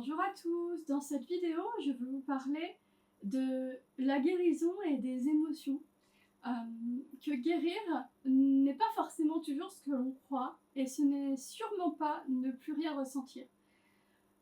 Bonjour à tous, dans cette vidéo je vais vous parler de la guérison et des émotions. Que guérir n'est pas forcément toujours ce que l'on croit et ce n'est sûrement pas ne plus rien ressentir.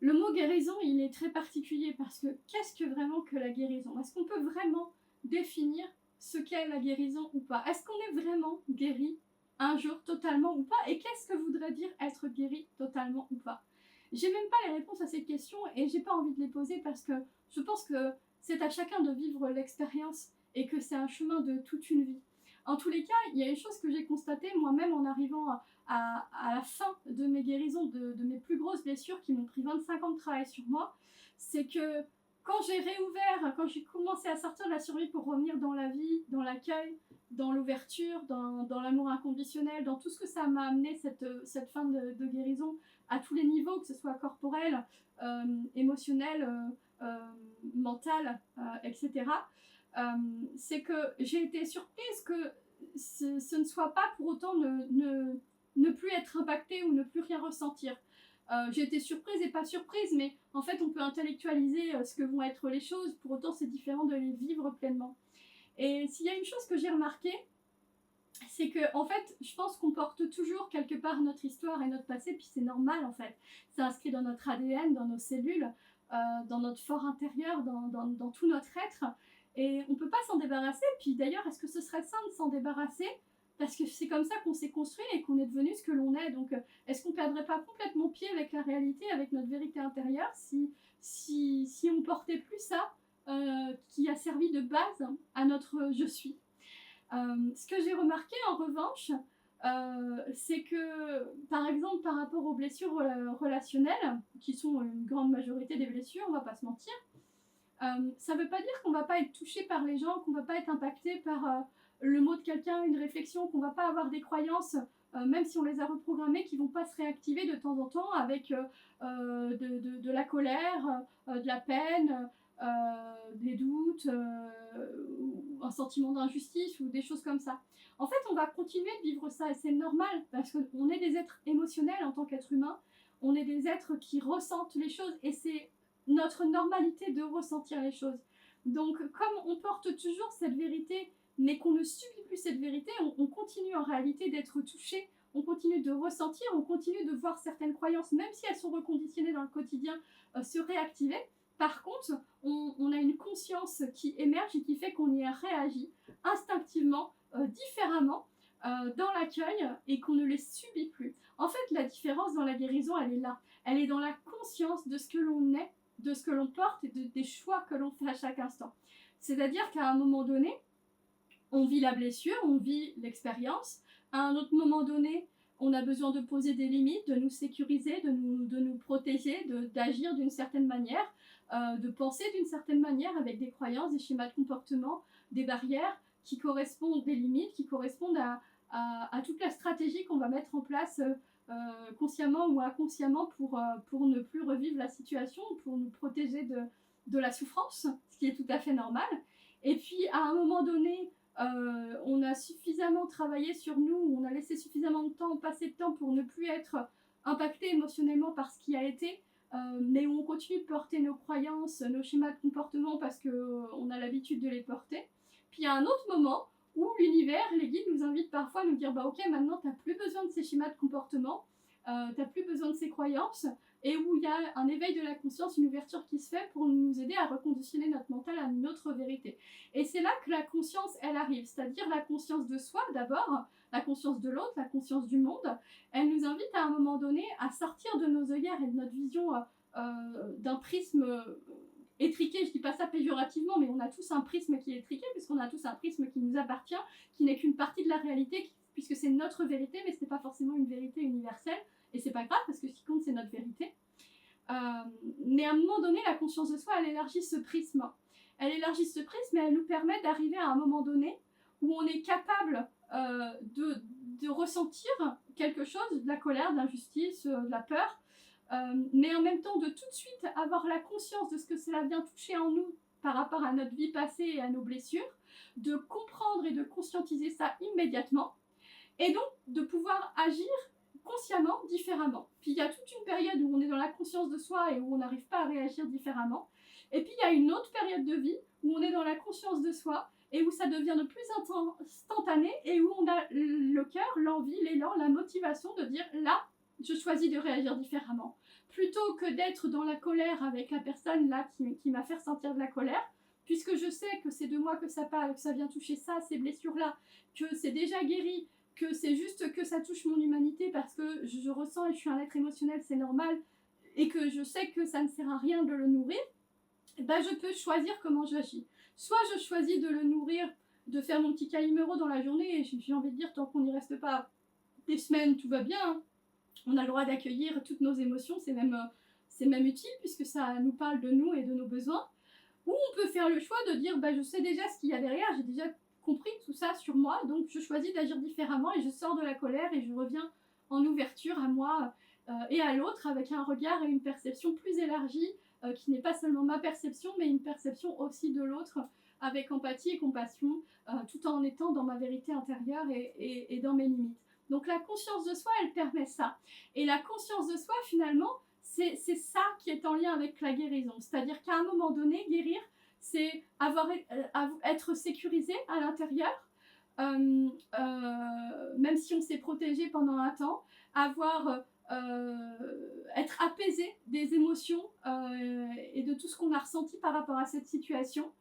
Le mot guérison il est très particulier parce que qu'est-ce que vraiment que la guérison? Est-ce qu'on peut vraiment définir ce qu'est la guérison ou pas? Est-ce qu'on est vraiment guéri un jour totalement ou pas? Et qu'est-ce que voudrait dire être guéri totalement ou pas? J'ai même pas les réponses à ces questions et j'ai pas envie de les poser parce que je pense que c'est à chacun de vivre l'expérience et que c'est un chemin de toute une vie. En tous les cas, il y a une chose que j'ai constatée moi-même en arrivant à la fin de mes guérisons, de mes plus grosses blessures qui m'ont pris 25 ans de travail sur moi, c'est que quand j'ai réouvert, quand j'ai commencé à sortir de la survie pour revenir dans la vie, dans l'accueil, dans l'ouverture, dans l'amour inconditionnel, dans tout ce que ça m'a amené cette fin de guérison à tous les niveaux, que ce soit corporel, émotionnel, mental, etc. C'est que j'ai été surprise que ce ne soit pas pour autant ne plus être impactée ou ne plus rien ressentir. J'ai été surprise et pas surprise, mais en fait on peut intellectualiser ce que vont être les choses, pour autant c'est différent de les vivre pleinement. Et s'il y a une chose que j'ai remarquée, c'est que en fait je pense qu'on porte toujours quelque part notre histoire et notre passé, puis c'est normal en fait, c'est inscrit dans notre ADN, dans nos cellules, dans notre fort intérieur, dans tout notre être, et on peut pas s'en débarrasser. Puis d'ailleurs, est-ce que ce serait sain de s'en débarrasser? Parce que c'est comme ça qu'on s'est construit et qu'on est devenu ce que l'on est. Donc est-ce qu'on perdrait pas complètement pied avec la réalité, avec notre vérité intérieure, si on portait plus ça, qui a servi de base à notre je suis? Ce que j'ai remarqué en revanche, c'est que, par exemple, par rapport aux blessures relationnelles, qui sont une grande majorité des blessures, on va pas se mentir, ça veut pas dire qu'on va pas être touché par les gens, qu'on va pas être impacté par le mot de quelqu'un, une réflexion, qu'on va pas avoir des croyances, même si on les a reprogrammées, qui vont pas se réactiver de temps en temps avec de la colère, de la peine, des doutes, ou un sentiment d'injustice ou des choses comme ça. En fait, on va continuer de vivre ça et c'est normal parce qu'on est des êtres émotionnels en tant qu'être humain. On est des êtres qui ressentent les choses et c'est notre normalité de ressentir les choses. Donc, comme on porte toujours cette vérité, mais qu'on ne subit plus cette vérité, on continue en réalité d'être touché, on continue de ressentir, on continue de voir certaines croyances, même si elles sont reconditionnées dans le quotidien, se réactiver. Par contre, on a une conscience qui émerge et qui fait qu'on y réagit instinctivement, différemment, dans l'accueil et qu'on ne les subit plus. En fait, la différence dans la guérison, elle est là. Elle est dans la conscience de ce que l'on est, de ce que l'on porte et des choix que l'on fait à chaque instant. C'est-à-dire qu'à un moment donné, on vit la blessure, on vit l'expérience. À un autre moment donné, on a besoin de poser des limites, de nous sécuriser, de nous protéger, d'agir d'une certaine manière, de penser d'une certaine manière avec des croyances, des schémas de comportement, des barrières qui correspondent, des limites qui correspondent à toute la stratégie qu'on va mettre en place consciemment ou inconsciemment pour ne plus revivre la situation, pour nous protéger de la souffrance, ce qui est tout à fait normal. Et puis à un moment donné, on a suffisamment travaillé sur nous, on a laissé suffisamment de temps, passer de temps pour ne plus être impacté émotionnellement par ce qui a été, mais on continue de porter nos croyances, nos schémas de comportement parce qu'on a l'habitude de les porter. Puis il y a un autre moment où l'univers, les guides nous invitent parfois à nous dire bah ok, maintenant tu n'as plus besoin de ces schémas de comportement, tu n'as plus besoin de ces croyances, et où il y a un éveil de la conscience, une ouverture qui se fait pour nous aider à reconditionner notre mental à une autre vérité. Et c'est là que la conscience, elle arrive, c'est-à-dire la conscience de soi d'abord, la conscience de l'autre, la conscience du monde. Elle nous invite à un moment donné à sortir de nos œillères et de notre vision d'un prisme étriqué, je dis pas ça péjorativement, mais on a tous un prisme qui est étriqué, puisqu'on a tous un prisme qui nous appartient, qui n'est qu'une partie de la réalité, puisque c'est notre vérité, mais ce n'est pas forcément une vérité universelle, et c'est pas grave, parce que ce qui compte, c'est notre vérité. Mais à un moment donné, la conscience de soi, elle élargit ce prisme. Elle élargit ce prisme et elle nous permet d'arriver à un moment donné où on est capable de ressentir quelque chose, de la colère, de l'injustice, de la peur, mais en même temps de tout de suite avoir la conscience de ce que cela vient toucher en nous par rapport à notre vie passée et à nos blessures, de comprendre et de conscientiser ça immédiatement, et donc de pouvoir agir consciemment différemment. Puis il y a toute une période où on est dans la conscience de soi et où on n'arrive pas à réagir différemment. Et puis il y a une autre période de vie où on est dans la conscience de soi et où ça devient de plus instantané et où on a le cœur, l'envie, l'élan, la motivation de dire là, je choisis de réagir différemment. Plutôt que d'être dans la colère avec la personne là qui m'a fait ressentir de la colère, puisque je sais que c'est de moi que ça parle, que ça vient toucher ça, ces blessures-là, que c'est déjà guéri, que c'est juste que ça touche mon humanité parce que je ressens et je suis un être émotionnel, c'est normal, et que je sais que ça ne sert à rien de le nourrir, ben je peux choisir comment j'agis. Soit je choisis de le nourrir, de faire mon petit caliméro dans la journée, et j'ai envie de dire, tant qu'on n'y reste pas des semaines, tout va bien, hein. On a le droit d'accueillir toutes nos émotions, c'est même utile puisque ça nous parle de nous et de nos besoins. Ou on peut faire le choix de dire, bah, je sais déjà ce qu'il y a derrière, j'ai déjà compris tout ça sur moi, donc je choisis d'agir différemment et je sors de la colère et je reviens en ouverture à moi et à l'autre avec un regard et une perception plus élargie qui n'est pas seulement ma perception mais une perception aussi de l'autre avec empathie et compassion tout en étant dans ma vérité intérieure et dans mes limites. Donc la conscience de soi, elle permet ça. Et la conscience de soi, finalement, c'est ça qui est en lien avec la guérison. C'est-à-dire qu'à un moment donné, guérir, c'est être sécurisé à l'intérieur, même si on s'est protégé pendant un temps, être apaisé des émotions et de tout ce qu'on a ressenti par rapport à cette situation,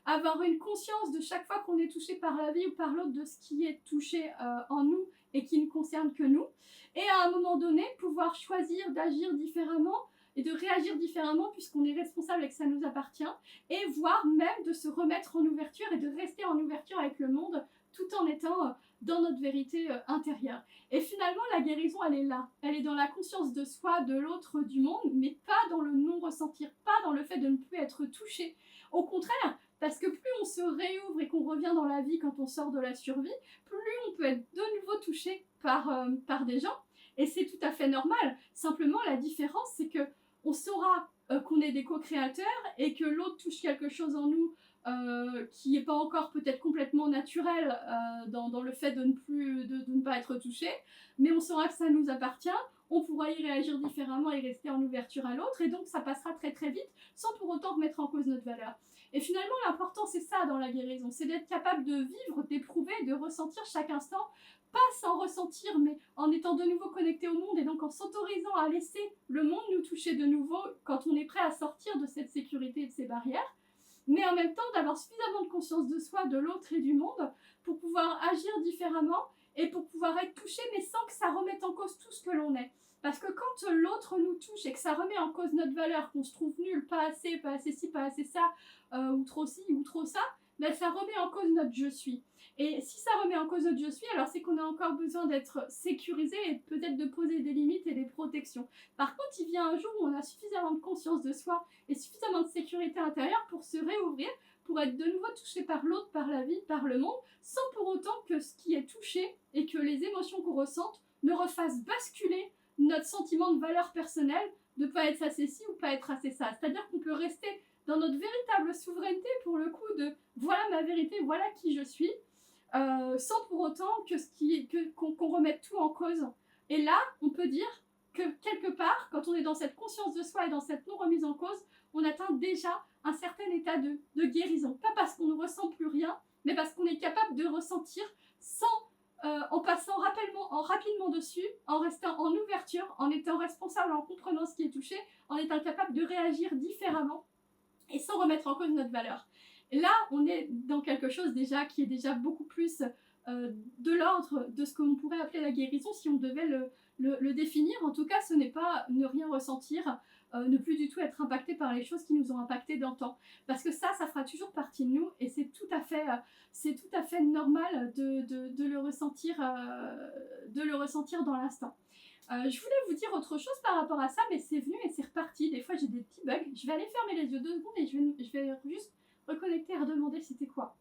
avoir une conscience de chaque fois qu'on est touché par la vie ou par l'autre de ce qui est touché en nous et qui ne concerne que nous, et à un moment donné pouvoir choisir d'agir différemment et de réagir différemment puisqu'on est responsable et que ça nous appartient, et voire même de se remettre en ouverture et de rester en ouverture avec le monde tout en étant dans notre vérité intérieure. Et finalement, la guérison, elle est là. Elle est dans la conscience de soi, de l'autre, du monde, mais pas dans le non-ressentir, pas dans le fait de ne plus être touché. Au contraire, parce que plus on se réouvre et qu'on revient dans la vie quand on sort de la survie, plus on peut être de nouveau touché par des gens. Et c'est tout à fait normal. Simplement, la différence, c'est que on saura qu'on est des co-créateurs et que l'autre touche quelque chose en nous qui n'est pas encore peut-être complètement naturel dans le fait de ne pas être touché, mais on saura que ça nous appartient, on pourra y réagir différemment et rester en ouverture à l'autre, et donc ça passera très très vite sans pour autant remettre en cause notre valeur. Et finalement, l'important, c'est ça dans la guérison, c'est d'être capable de vivre, d'éprouver, de ressentir chaque instant, pas sans ressentir, mais en étant de nouveau connecté au monde et donc en s'autorisant à laisser le monde nous toucher de nouveau quand on est prêt à sortir de cette sécurité et de ces barrières, mais en même temps d'avoir suffisamment de conscience de soi, de l'autre et du monde pour pouvoir agir différemment et pour pouvoir être touché, mais sans que ça remette en cause tout ce que l'on est. Parce que quand l'autre nous touche et que ça remet en cause notre valeur, qu'on se trouve nul, pas assez ci, pas assez ça, ou trop ci, ou trop ça, ben ça remet en cause notre je suis. Et si ça remet en cause notre je suis, alors c'est qu'on a encore besoin d'être sécurisé et peut-être de poser des limites et des protections. Par contre, il vient un jour où on a suffisamment de conscience de soi et suffisamment de sécurité intérieure pour se réouvrir, pour être de nouveau touché par l'autre, par la vie, par le monde, sans pour autant que ce qui est touché et que les émotions qu'on ressente ne refassent basculer notre sentiment de valeur personnelle de ne pas être assez ci ou pas être assez ça. C'est-à-dire qu'on peut rester dans notre véritable souveraineté pour le coup de voilà ma vérité, voilà qui je suis, sans pour autant qu'on remette tout en cause. Et là, on peut dire que quelque part, quand on est dans cette conscience de soi et dans cette non-remise en cause, on atteint déjà un certain état de guérison. Pas parce qu'on ne ressent plus rien, mais parce qu'on est capable de ressentir sans, en passant rapidement dessus, en restant en ouverture, en étant responsable, en comprenant ce qui est touché, en étant capable de réagir différemment et sans remettre en cause notre valeur. Et là, on est dans quelque chose déjà qui est déjà beaucoup plus de l'ordre de ce qu'on pourrait appeler la guérison si on devait le définir. En tout cas, ce n'est pas ne rien ressentir, ne plus du tout être impacté par les choses qui nous ont impacté d'antan. Parce que ça fera toujours partie de nous et c'est tout à fait normal de le ressentir dans l'instant. Je voulais vous dire autre chose par rapport à ça, mais c'est venu et c'est reparti. Des fois, j'ai des petits bugs. Je vais aller fermer les yeux 2 secondes et je vais juste reconnecter et redemander c'était quoi.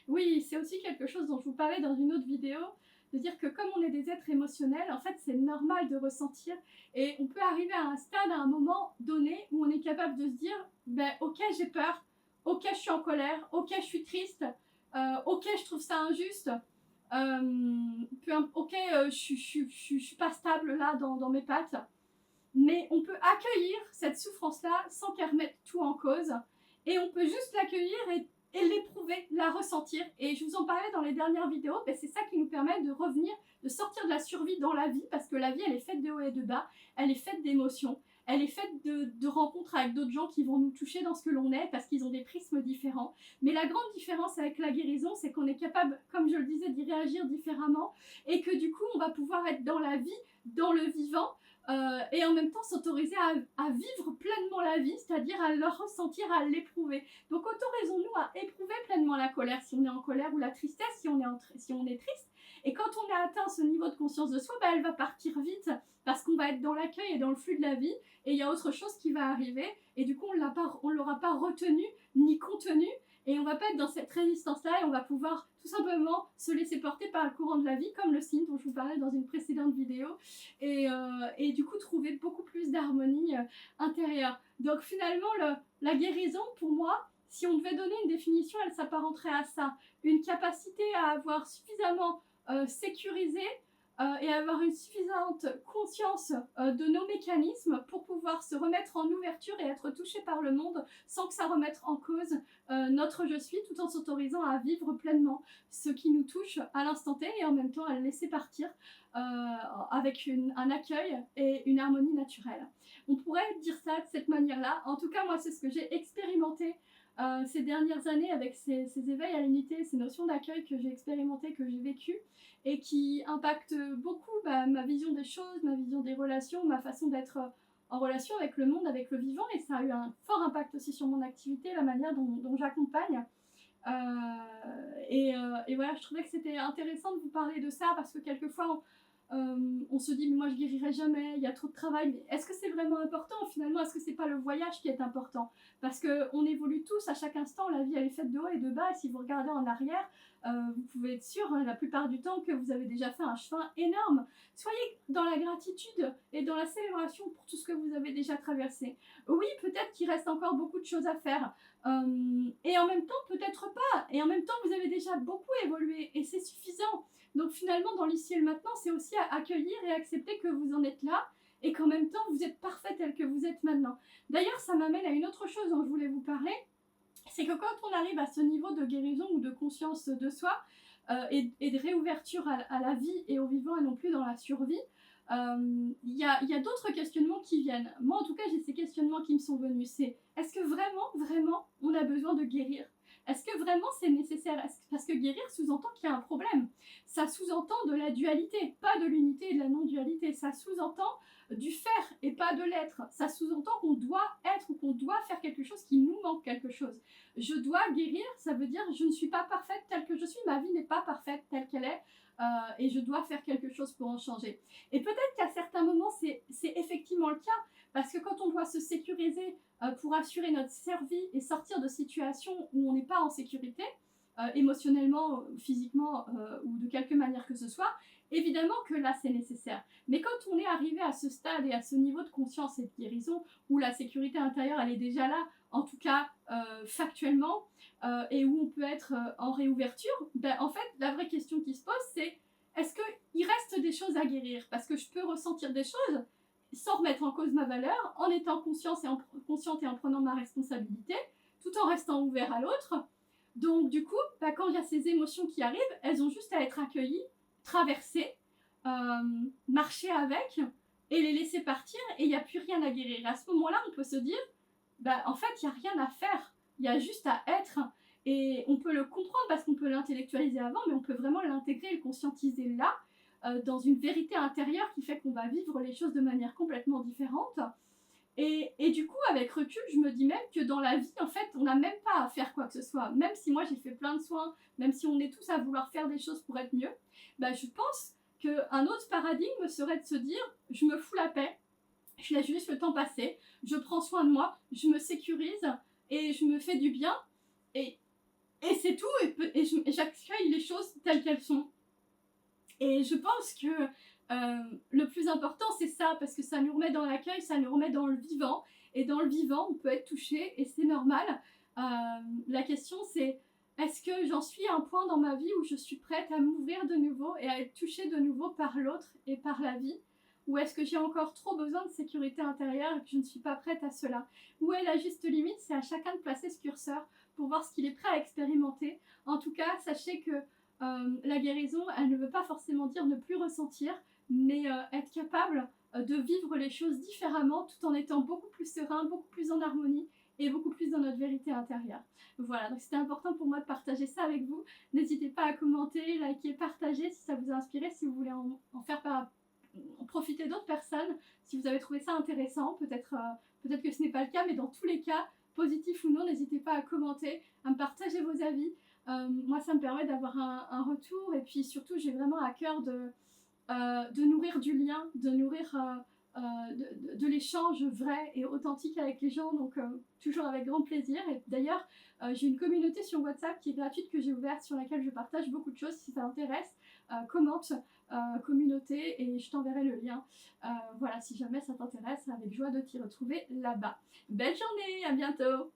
Oui, c'est aussi quelque chose dont je vous parlais dans une autre vidéo, de dire que comme on est des êtres émotionnels, en fait, c'est normal de ressentir et on peut arriver à un stade, à un moment donné, où on est capable de se dire, ben ok, j'ai peur, ok, je suis en colère, ok, je suis triste, ok, je trouve ça injuste, ok, je suis pas stable là dans mes pattes. Mais on peut accueillir cette souffrance-là sans qu'elle remette tout en cause. Et on peut juste l'accueillir et l'éprouver, la ressentir. Et je vous en parlais dans les dernières vidéos, ben c'est ça qui nous permet de revenir, de sortir de la survie dans la vie, parce que la vie, elle est faite de haut et de bas, elle est faite d'émotions, elle est faite de rencontres avec d'autres gens qui vont nous toucher dans ce que l'on est, parce qu'ils ont des prismes différents. Mais la grande différence avec la guérison, c'est qu'on est capable, comme je le disais, d'y réagir différemment, et que du coup, on va pouvoir être dans la vie, dans le vivant, et en même temps s'autoriser à vivre pleinement la vie, c'est-à-dire à le ressentir, à l'éprouver. Donc autorisons-nous à éprouver pleinement la colère si on est en colère, ou la tristesse si on est triste. Et quand on a atteint ce niveau de conscience de soi, bah, elle va partir vite, parce qu'on va être dans l'accueil et dans le flux de la vie, et il y a autre chose qui va arriver, et du coup on l'aura pas retenu ni contenu, et on va pas être dans cette résistance-là, et on va pouvoir tout simplement se laisser porter par le courant de la vie, comme le signe dont je vous parlais dans une précédente vidéo, et du coup trouver beaucoup plus d'harmonie intérieure. Donc finalement, la guérison, pour moi, si on devait donner une définition, elle s'apparenterait à ça. Une capacité à avoir suffisamment sécurisé et avoir une suffisante conscience de nos mécanismes pour pouvoir se remettre en ouverture et être touché par le monde sans que ça remette en cause notre je suis, tout en s'autorisant à vivre pleinement ce qui nous touche à l'instant T et en même temps à le laisser partir avec un accueil et une harmonie naturelle. On pourrait dire ça de cette manière-là. En tout cas, moi, c'est ce que j'ai expérimenté ces dernières années avec ces éveils à l'unité, ces notions d'accueil que j'ai expérimentées, que j'ai vécues et qui impactent beaucoup ma vision des choses, ma vision des relations, ma façon d'être en relation avec le monde, avec le vivant, et ça a eu un fort impact aussi sur mon activité, la manière dont j'accompagne. Et voilà, je trouvais que c'était intéressant de vous parler de ça parce que quelquefois on se dit mais moi je guérirai jamais, il y a trop de travail, mais est-ce que c'est vraiment important finalement? Est-ce que c'est pas le voyage qui est important? Parce qu'on évolue tous à chaque instant, la vie elle est faite de haut et de bas, et si vous regardez en arrière, vous pouvez être sûr la plupart du temps que vous avez déjà fait un chemin énorme. Soyez dans la gratitude et dans la célébration pour tout ce que vous avez déjà traversé. Oui, peut-être qu'il reste encore beaucoup de choses à faire, et en même temps peut-être pas, et en même temps vous avez déjà beaucoup évolué et c'est suffisant. Donc finalement, dans l'ici et le maintenant, c'est aussi à accueillir et accepter que vous en êtes là et qu'en même temps, vous êtes parfait tel que vous êtes maintenant. D'ailleurs, ça m'amène à une autre chose dont je voulais vous parler, c'est que quand on arrive à ce niveau de guérison ou de conscience de soi et de réouverture à la vie et au vivant et non plus dans la survie, il y a d'autres questionnements qui viennent. Moi, en tout cas, j'ai ces questionnements qui me sont venus. C'est, est-ce que vraiment, on a besoin de guérir? Est-ce que vraiment c'est nécessaire? Parce que guérir sous-entend qu'il y a un problème. Ça sous-entend de la dualité, pas de l'unité et de la non-dualité. Ça sous-entend du faire et pas de l'être. Ça sous-entend qu'on doit être ou qu'on doit faire quelque chose, qu'il nous manque quelque chose. Je dois guérir, ça veut dire je ne suis pas parfaite telle que je suis, ma vie n'est pas parfaite telle qu'elle est. Et je dois faire quelque chose pour en changer. Et peut-être qu'à certains moments, c'est effectivement le cas, parce que quand on doit se sécuriser pour assurer notre survie et sortir de situations où on n'est pas en sécurité, émotionnellement, physiquement ou de quelque manière que ce soit, évidemment que là c'est nécessaire. Mais quand on est arrivé à ce stade et à ce niveau de conscience et de guérison où la sécurité intérieure elle est déjà là, en tout cas factuellement, et où on peut être en réouverture, ben, en fait la vraie question qui se pose c'est est-ce qu'il reste des choses à guérir? Parce que je peux ressentir des choses sans remettre en cause ma valeur, en étant consciente et en prenant ma responsabilité, tout en restant ouvert à l'autre. Donc du coup, bah, quand il y a ces émotions qui arrivent, elles ont juste à être accueillies, traversées, marcher avec et les laisser partir, et il n'y a plus rien à guérir. Et à ce moment-là, on peut se dire, bah, en fait, il n'y a rien à faire, il y a juste à être. Et on peut le comprendre parce qu'on peut l'intellectualiser avant, mais on peut vraiment l'intégrer et le conscientiser là, dans une vérité intérieure qui fait qu'on va vivre les choses de manière complètement différente. Et du coup, avec recul, je me dis même que dans la vie, en fait, on n'a même pas à faire quoi que ce soit. Même si moi, j'ai fait plein de soins, même si on est tous à vouloir faire des choses pour être mieux, bah, je pense qu'un autre paradigme serait de se dire, je me fous la paix, je laisse juste le temps passer, je prends soin de moi, je me sécurise et je me fais du bien. Et c'est tout, et j'accueille les choses telles qu'elles sont. Et je pense que le plus important, c'est ça, parce que ça nous remet dans l'accueil, ça nous remet dans le vivant. Et dans le vivant, on peut être touché, et c'est normal. La question c'est, est-ce que j'en suis à un point dans ma vie où je suis prête à m'ouvrir de nouveau et à être touchée de nouveau par l'autre et par la vie? Ou est-ce que j'ai encore trop besoin de sécurité intérieure et que je ne suis pas prête à cela? Où est la juste limite? C'est à chacun de placer ce curseur pour voir ce qu'il est prêt à expérimenter. En tout cas, sachez que la guérison, elle ne veut pas forcément dire ne plus ressentir, mais être capable de vivre les choses différemment tout en étant beaucoup plus serein, beaucoup plus en harmonie et beaucoup plus dans notre vérité intérieure. Voilà, donc c'était important pour moi de partager ça avec vous. N'hésitez pas à commenter, liker, partager si ça vous a inspiré, si vous voulez en faire en profiter d'autres personnes, si vous avez trouvé ça intéressant. Peut-être que ce n'est pas le cas, mais dans tous les cas, positif ou non, n'hésitez pas à commenter, à me partager vos avis. Moi, ça me permet d'avoir un retour, et puis surtout, j'ai vraiment à cœur de nourrir du lien, de nourrir de l'échange vrai et authentique avec les gens, donc toujours avec grand plaisir. Et d'ailleurs, j'ai une communauté sur WhatsApp qui est gratuite, que j'ai ouverte, sur laquelle je partage beaucoup de choses. Si ça t'intéresse, commente communauté et je t'enverrai le lien. Voilà, si jamais ça t'intéresse, avec joie de t'y retrouver là-bas. Belle journée, à bientôt!